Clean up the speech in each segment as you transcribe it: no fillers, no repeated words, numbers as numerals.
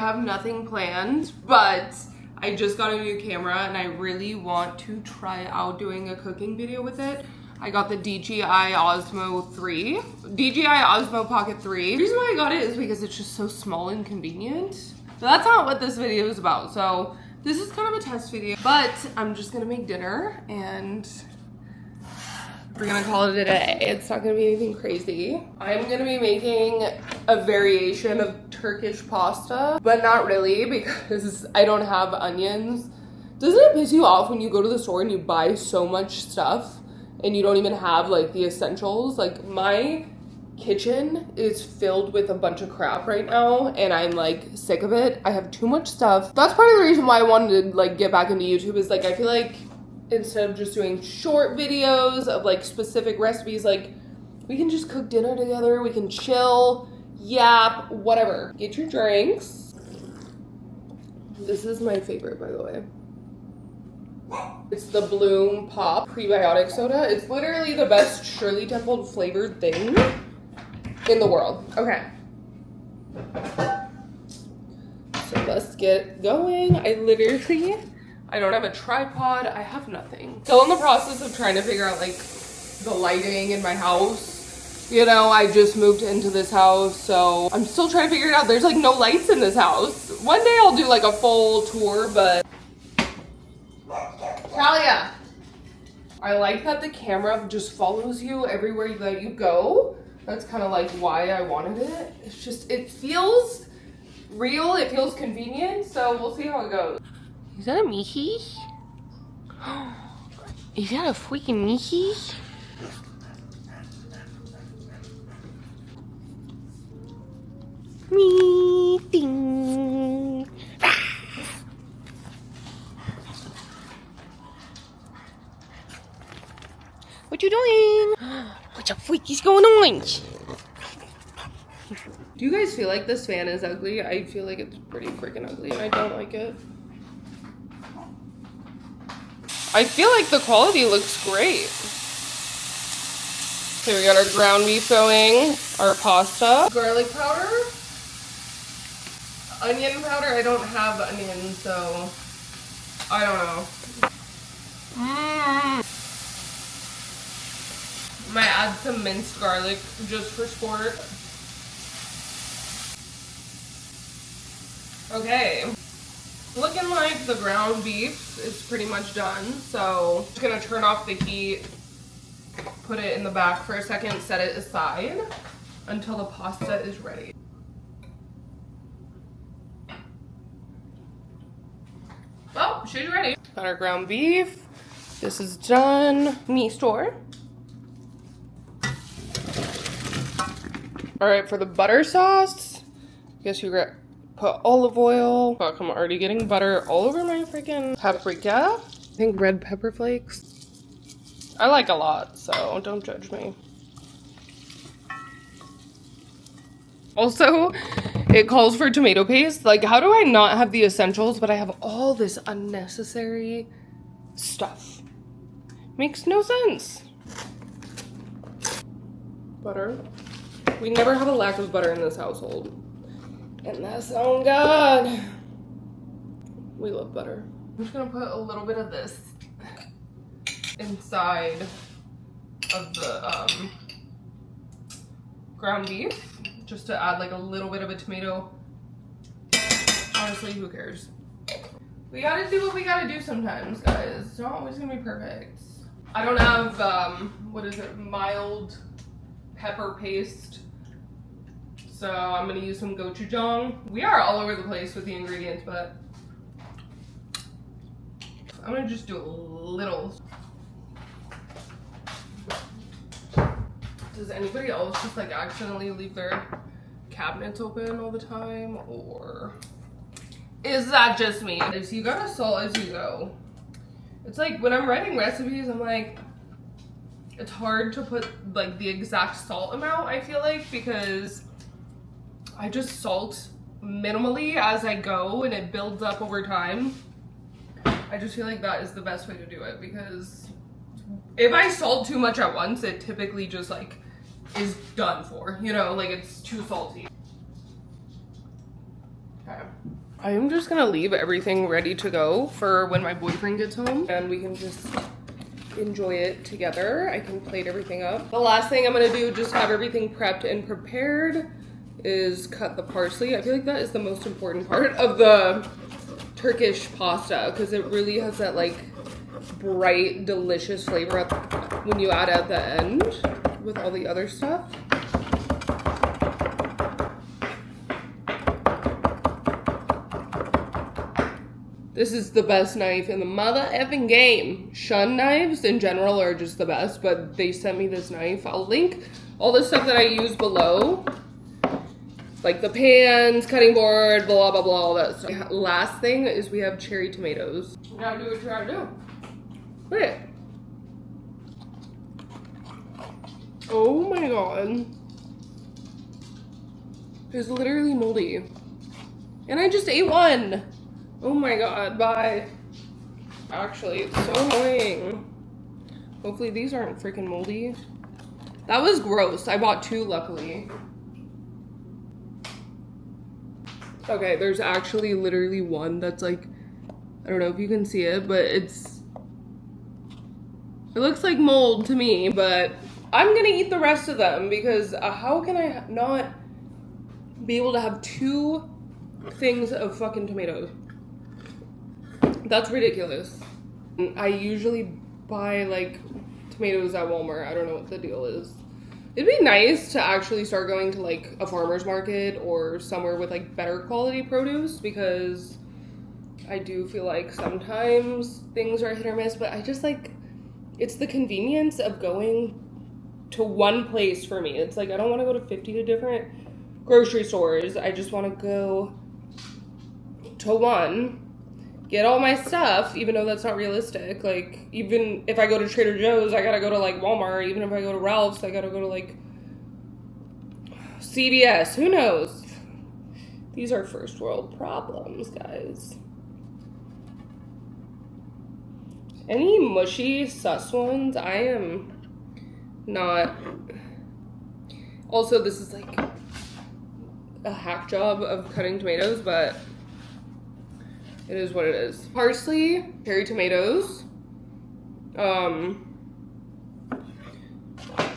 have nothing planned, but I just got a new camera and I really want to try out doing a cooking video with it. I got the DJI Osmo 3, DJI Osmo Pocket 3. The reason why I got it is because it's just so small and convenient. But that's not what this video is about. So this is kind of a test video, but I'm just gonna make dinner and we're gonna call it a day. It's not gonna be anything crazy. I'm gonna be making a variation of Turkish pasta, but not really because I don't have onions. Doesn't it piss you off when you go to the store and you buy so much stuff and you don't even have like the essentials? Like my kitchen is filled with a bunch of crap right now and I'm like sick of it. I have too much stuff. That's part of the reason why I wanted to like get back into YouTube, is like I feel like instead of just doing short videos of like specific recipes, like we can just cook dinner together, we can chill, yap, whatever. Get your drinks. This is my favorite, by the way. It's the Bloom Pop prebiotic soda. It's literally the best Shirley Temple flavored thing in the world. Okay. So let's get going. I don't have a tripod. I have nothing. Still in the process of trying to figure out like the lighting in my house. You know, I just moved into this house, so I'm still trying to figure it out. There's like no lights in this house. One day I'll do like a full tour, but Talia, I like that the camera just follows you everywhere that you go. That's kind of like why I wanted it. It's just, it feels real, it feels convenient, so we'll see how it goes. Is that a Mickey? Is that a freaking Mickey? Meeting. What you doing? What the freak is going on? Do you guys feel like this fan is ugly? I feel like it's pretty freaking ugly and I don't like it. I feel like the quality looks great. Okay, we got our ground beef going, our pasta, garlic powder, onion powder. I don't have onions, so I don't know. Might add some minced garlic just for sport. Okay. Looking like the ground beef is pretty much done, so I'm just gonna turn off the heat, put it in the back for a second, set it aside until the pasta is ready. Well, she's ready. Got our ground beef. This is done. Meat store. All right, for the butter sauce, I guess you put olive oil. Fuck, I'm already getting butter all over my freaking paprika. I think red pepper flakes. I like a lot, so don't judge me. Also, it calls for tomato paste. Like, how do I not have the essentials, but I have all this unnecessary stuff? Makes no sense. Butter. We never have a lack of butter in this household. And that's on God. We love butter. I'm just gonna put a little bit of this inside of the ground beef, just to add like a little bit of a tomato. Honestly, who cares? We gotta do what we gotta do sometimes, guys. It's not always gonna be perfect. I don't have, what is it, mild pepper paste. So I'm gonna use some gochujang. We are all over the place with the ingredients, but I'm gonna just do a little. Does anybody else just like accidentally leave their cabinets open all the time, or is that just me? You gotta salt as you go. It's like when I'm writing recipes, I'm like, it's hard to put like the exact salt amount, I feel like, because I just salt minimally as I go and it builds up over time. I just feel like that is the best way to do it, because if I salt too much at once, it typically just like is done for, you know, like it's too salty. Okay. I'm just gonna leave everything ready to go for when my boyfriend gets home and we can just enjoy it together. I can plate everything up. The last thing I'm gonna do, just have everything prepped and prepared, is cut the parsley. I feel like that is the most important part of the Turkish pasta because it really has that like bright, delicious flavor when you add at the end with all the other stuff. This is the best knife in the mother effing game. Shun knives in general are just the best, but they sent me this knife. I'll link all the stuff that I use below. Like the pans, cutting board, blah, blah, blah, all that stuff. Last thing is we have cherry tomatoes. You gotta do what you gotta do. Look. Oh my god. It's literally moldy. And I just ate one. Oh my god, bye. Actually, it's so annoying. Hopefully these aren't freaking moldy. That was gross. I bought two, luckily. Okay, there's actually literally one that's like, I don't know if you can see it, but it looks like mold to me, but I'm gonna eat the rest of them because how can I not be able to have two things of fucking tomatoes? That's ridiculous. I usually buy like tomatoes at Walmart. I don't know what the deal is. It'd be nice to actually start going to like a farmer's market or somewhere with like better quality produce because I do feel like sometimes things are hit or miss, but I just like, it's the convenience of going to one place for me. It's like, I don't want to go to 50 different grocery stores. I just want to go to one, get all my stuff, even though that's not realistic. Like, even if I go to Trader Joe's, I gotta go to like Walmart. Even if I go to Ralph's, I gotta go to like CVS. Who knows? These are first world problems, guys. Any mushy, sus ones, I am not. Also, this is like a hack job of cutting tomatoes, but it is what it is. Parsley, cherry tomatoes. And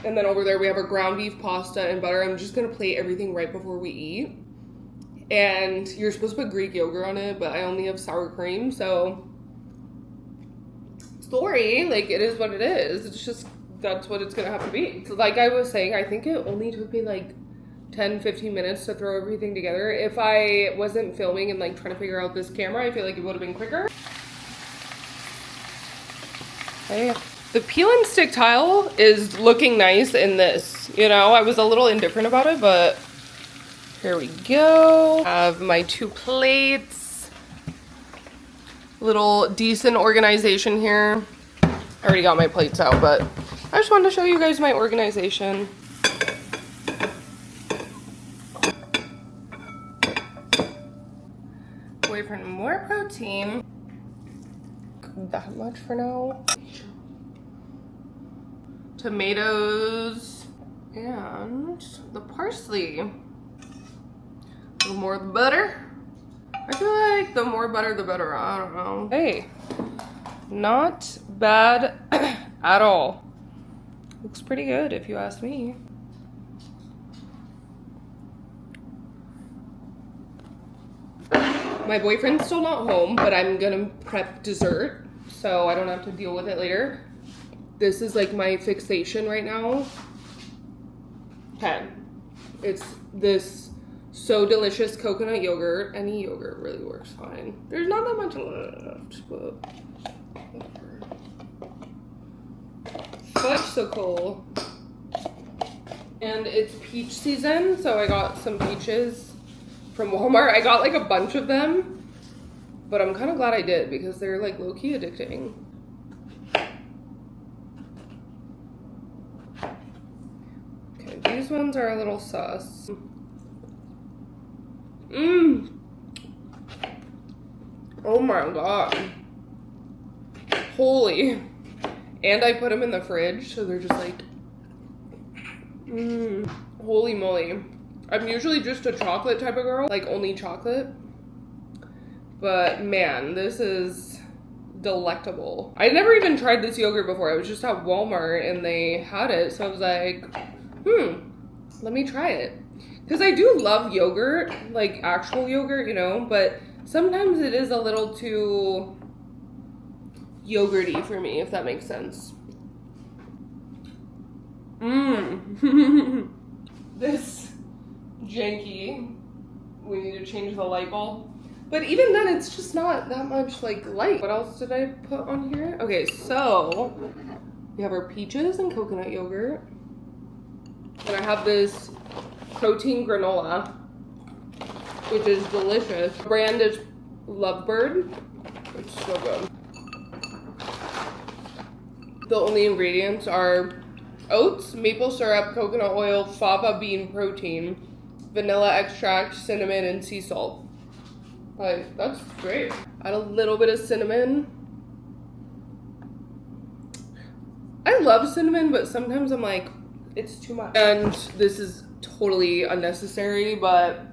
then over there we have our ground beef pasta and butter. I'm just gonna plate everything right before we eat. And you're supposed to put Greek yogurt on it, but I only have sour cream, so sorry, like it is what it is. It's just, that's what it's gonna have to be. So like I was saying, I think it only took me like 10-15 minutes to throw everything together. If I wasn't filming and like trying to figure out this camera, I feel like it would have been quicker. Hey, the peel and stick tile is looking nice in this. You know, I was a little indifferent about it, but here we go. I have my 2 plates. Little decent organization here. I already got my plates out, but I just wanted to show you guys my organization. Away from more protein. That much for now. Tomatoes and the parsley. A little more of the butter. I feel like the more butter the better. I don't know. Hey, not bad at all. Looks pretty good if you ask me. My boyfriend's still not home, but I'm gonna prep dessert so I don't have to deal with it later. This is like my fixation right now. Okay. It's this so delicious coconut yogurt. Any yogurt really works fine. There's not that much left, but whatever. Fudgesicle. And it's peach season, so I got some peaches from Walmart. I got like a bunch of them, but I'm kind of glad I did because they're like low-key addicting. Okay, these ones are a little sus. Oh my god. Holy. And I put them in the fridge, so they're just like, holy moly. I'm usually just a chocolate type of girl, like only chocolate. But man, this is delectable. I never even tried this yogurt before. I was just at Walmart and they had it. So I was like, let me try it. Because I do love yogurt, like actual yogurt, you know, but sometimes it is a little too yogurty for me, if that makes sense. This janky. We need to change the light bulb. But even then, it's just not that much like light. What else did I put on here? Okay, so we have our peaches and coconut yogurt. And I have this protein granola, which is delicious. The brand is Lovebird. It's so good. The only ingredients are oats, maple syrup, coconut oil, fava bean protein, vanilla extract, cinnamon, and sea salt. Like, that's great. Add a little bit of cinnamon. I love cinnamon, but sometimes I'm like, it's too much. And this is totally unnecessary, but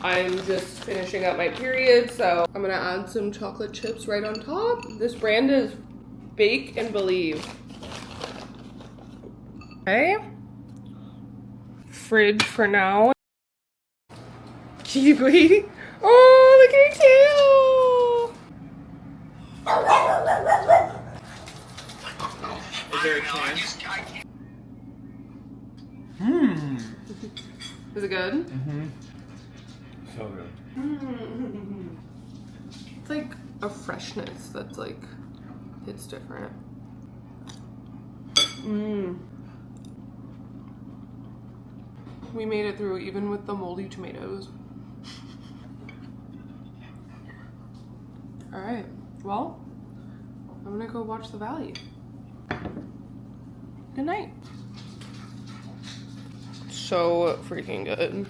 I'm just finishing up my period, so I'm gonna add some chocolate chips right on top. This brand is Bake and Believe. Okay. Fridge for now. Kiwi. Oh, look at her tail. Is there a chance? Is it good? So good. It's like a freshness that's like, it's different. We made it through even with the moldy tomatoes. All right, well, I'm gonna go watch The Valley. Good night. So freaking good.